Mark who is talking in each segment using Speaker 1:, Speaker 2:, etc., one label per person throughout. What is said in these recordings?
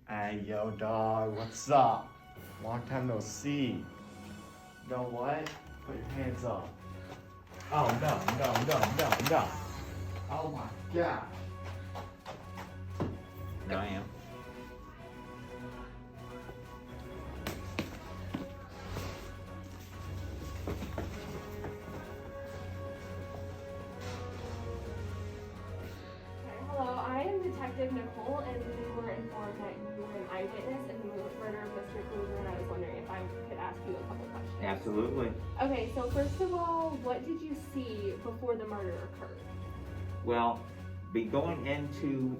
Speaker 1: Hey, yo, dog, what's up? Long time no see. You know what? Put your hands up. Oh, no. Oh my gosh.
Speaker 2: No, I am.
Speaker 3: Hello, I am Detective Nicole, and we were informed that you were an eyewitness in the murder of Mr. Kluger, and I was wondering if I could ask you a couple questions.
Speaker 2: Absolutely.
Speaker 3: Okay, so first of all, what did you see before the murder occurred?
Speaker 2: Well,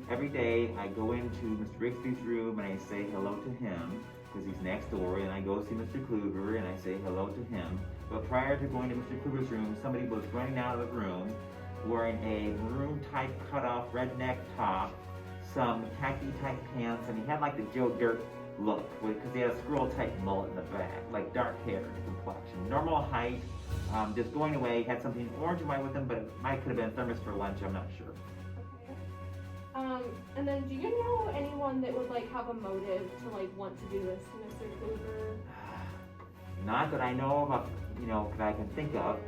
Speaker 2: every day, I go into Mr. Bixby's room and I say hello to him because he's next door, and I go see Mr. Kluger and I say hello to him. But prior to going to Mr. Kluger's room, somebody was running out of the room wearing a maroon type cutoff redneck top, some khaki type pants, and he had like the Joe Dirt look because he had a squirrel type mullet in the back, like dark hair complexion, normal height, just going away. Had something orange and white with him, but it might could have been thermos for lunch, I'm not sure.
Speaker 3: Okay. And then do you know anyone that would like have a motive to like want to do this to Mr. Kluger?
Speaker 2: Not that I know of, that I can think of.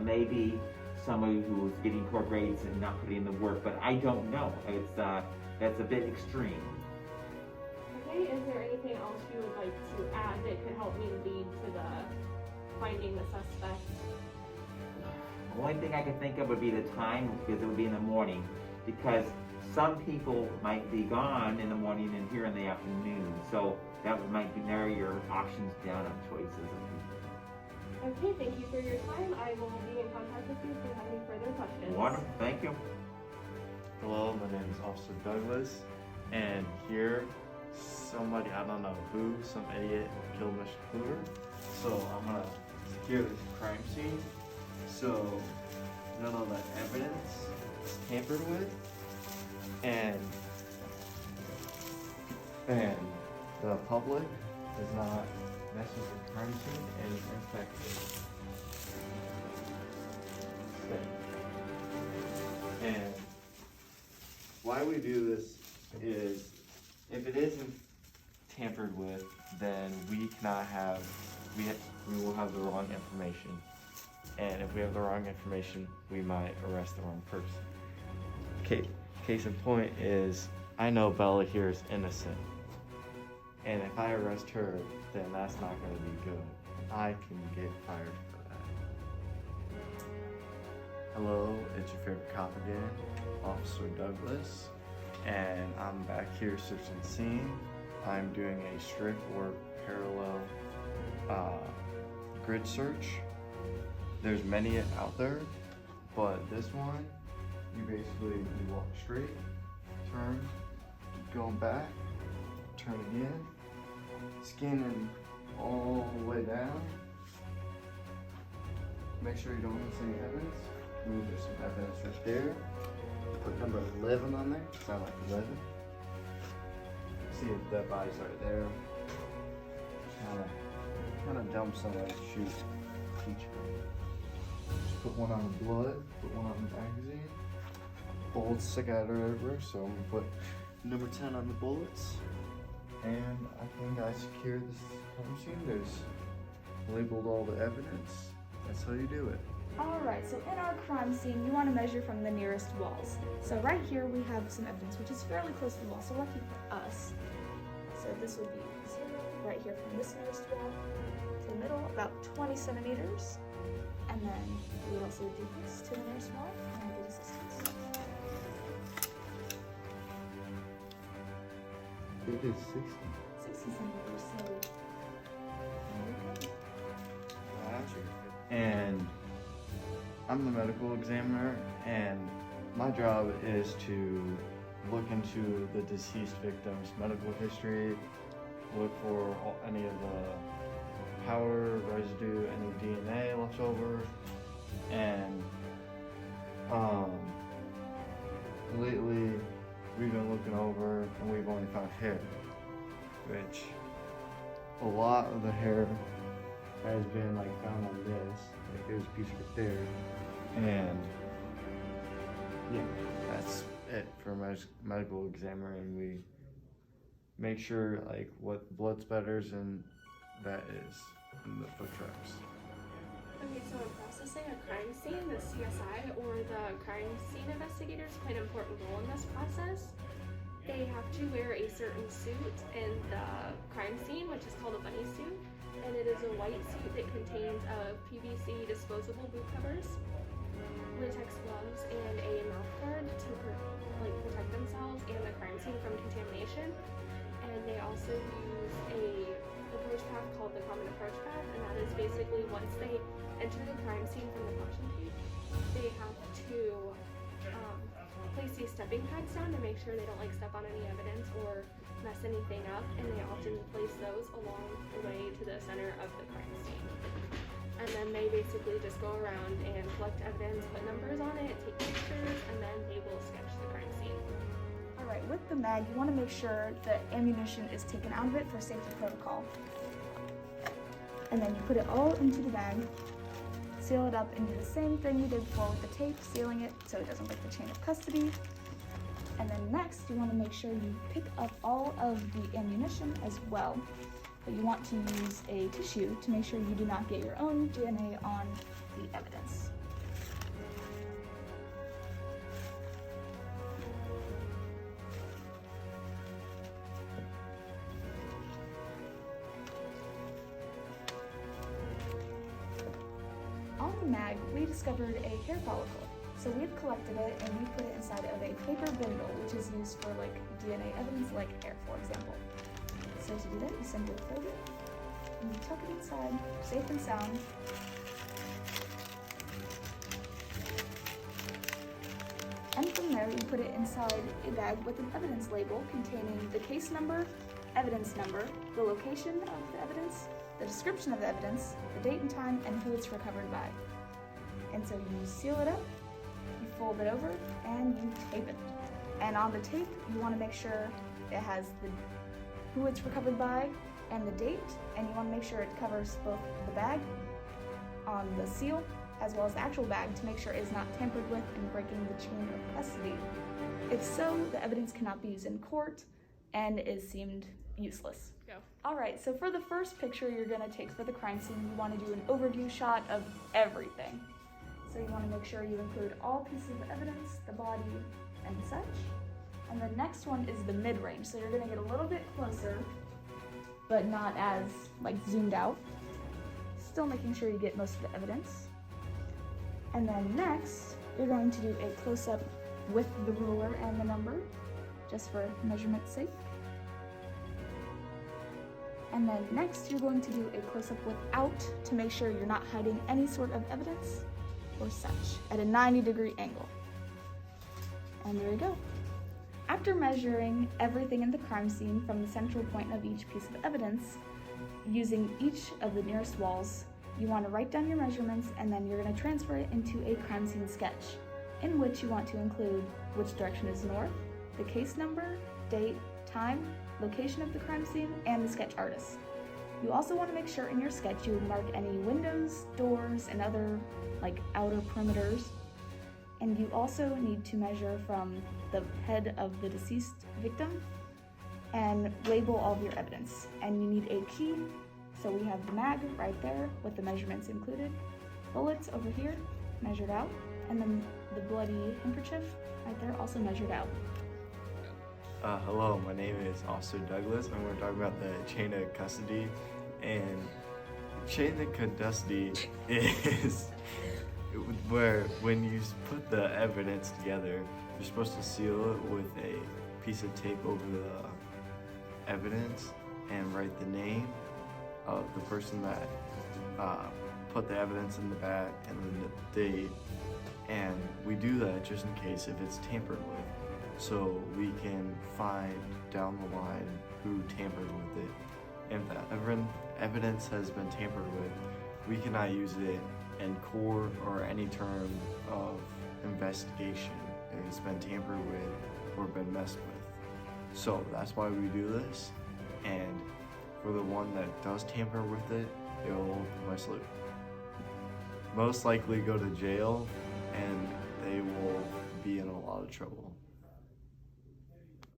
Speaker 2: Maybe somebody who was getting poor grades and not putting in the work, but I don't know. That's a bit extreme.
Speaker 3: Okay, is there anything else you would like to add that could help me lead to the finding the suspect?
Speaker 2: The only thing I can think of would be the time, because it would be in the morning, because some people might be gone in the morning and here in the afternoon, so that might narrow your options down of choices.
Speaker 3: Okay, thank you for your time. I will be in contact with you if you have any further questions.
Speaker 2: Wonderful, thank you.
Speaker 1: Hello, my name is Officer Douglas, and here, somebody, I don't know who, some idiot killed Mr. Kluger. So I'm gonna secure this crime scene so none of that evidence is tampered with, and the public does not mess with the crime scene and infect it. And why we do this is, if it isn't tampered with, then we cannot have, we will have the wrong information. And if we have the wrong information, we might arrest the wrong person. Case in point is, I know Bella here is innocent. And if I arrest her, then that's not going to be good. I can get fired for that. Hello, it's your favorite cop again, Officer Douglas. And I'm back here searching the scene. I'm doing a strip or parallel grid search. There's many out there, but this one, you walk straight, turn, keep going back, turn again, scanning all the way down. Make sure you don't miss any evidence. Ooh, there's some evidence right there. Put number 11 on there, sound like 11. See if that body's right there. Kind of dumb somewhere to shoot teacher. Just put one on the blood, put one on the magazine. Bullets stick out everywhere, so I'm gonna put number 10 on the bullets. And I think I secured this crime scene. There's labeled all the evidence. That's how you do it.
Speaker 4: Alright, so in our crime scene, you want to measure from the nearest walls. So right here we have some evidence which is fairly close to the wall, so lucky for us. So this would be 0 right here from this nearest wall to the middle, about 20 centimeters. And then we would also do this to the nearest wall and get assistance.
Speaker 1: It is 60.
Speaker 4: 60 centimeters, so...
Speaker 1: And I'm the medical examiner, and my job is to look into the deceased victim's medical history, look for any of the powder, residue, any DNA left over, and lately we've been looking over and we've only found hair, which a lot of the hair has been like found on this, like there's a piece right there, and yeah, that's it for medical examiner, and make sure like what blood spatters and that is in the foot tracks.
Speaker 3: Okay, so in processing a crime scene, the CSI or the crime scene investigators play an important role in this process. They have to wear a certain suit in the crime scene, which is called a bunny suit, and it is a white suit that contains PVC disposable boot covers, latex gloves, and a mouth guard to protect themselves and the crime scene from contamination. And they also use a approach path called the common approach path, and that is basically once they enter the crime scene from the caution tape, they have to place these stepping pads down to make sure they don't like step on any evidence or mess anything up, and they often place those along the way to the center of the crime scene. And then they basically just go around and collect evidence, put numbers on it, take pictures, and then they will sketch the crime scene.
Speaker 4: Alright, with the mag, you want to make sure that ammunition is taken out of it for safety protocol. And then you put it all into the bag, seal it up, and do the same thing you did before with the tape, sealing it so it doesn't break the chain of custody. And then next, you want to make sure you pick up all of the ammunition as well. But you want to use a tissue to make sure you do not get your own DNA on the evidence. On the mag, we discovered a hair follicle. So we've collected it and we put it inside of a paper bindle, which is used for like DNA evidence, like hair, for example. So to do that, you simply fold it and you tuck it inside, safe and sound. And from there, you put it inside a bag with an evidence label containing the case number, evidence number, the location of the evidence, the description of the evidence, the date and time, and who it's recovered by. And so you seal it up, you fold it over, and you tape it. And on the tape, you want to make sure it has who it's recovered by and the date, and you want to make sure it covers both the bag on the seal as well as the actual bag to make sure it's not tampered with and breaking the chain of custody. If so, the evidence cannot be used in court and is deemed useless.
Speaker 3: Go.
Speaker 4: Alright, so for the first picture you're going to take for the crime scene, you want to do an overview shot of everything. So you want to make sure you include all pieces of evidence, the body, and such. And the next one is the mid-range, so you're going to get a little bit closer, but not as zoomed out. Still making sure you get most of the evidence. And then next, you're going to do a close-up with the ruler and the number, just for measurement's sake. And then next, you're going to do a close-up without to make sure you're not hiding any sort of evidence or such at a 90-degree angle. And there you go. After measuring everything in the crime scene from the central point of each piece of evidence, using each of the nearest walls, you want to write down your measurements and then you're going to transfer it into a crime scene sketch, in which you want to include which direction is north, the case number, date, time, location of the crime scene, and the sketch artist. You also want to make sure in your sketch you mark any windows, doors, and other outer perimeters. And you also need to measure from the head of the deceased victim and label all of your evidence. And you need a key. So we have the mag right there with the measurements included, bullets over here measured out, and then the bloody handkerchief right there also measured out.
Speaker 1: Hello, my name is Officer Douglas, and we're talking about the chain of custody. And chain of custody is where when you put the evidence together, you're supposed to seal it with a piece of tape over the evidence and write the name of the person that put the evidence in the bag and then the date. And we do that just in case if it's tampered with, so we can find down the line who tampered with it. If that evidence has been tampered with, we cannot use it in court or any term of investigation if it's been tampered with or been messed with. So that's why we do this, and for the one that does tamper with it, it'll most likely go to jail and they will be in a lot of trouble.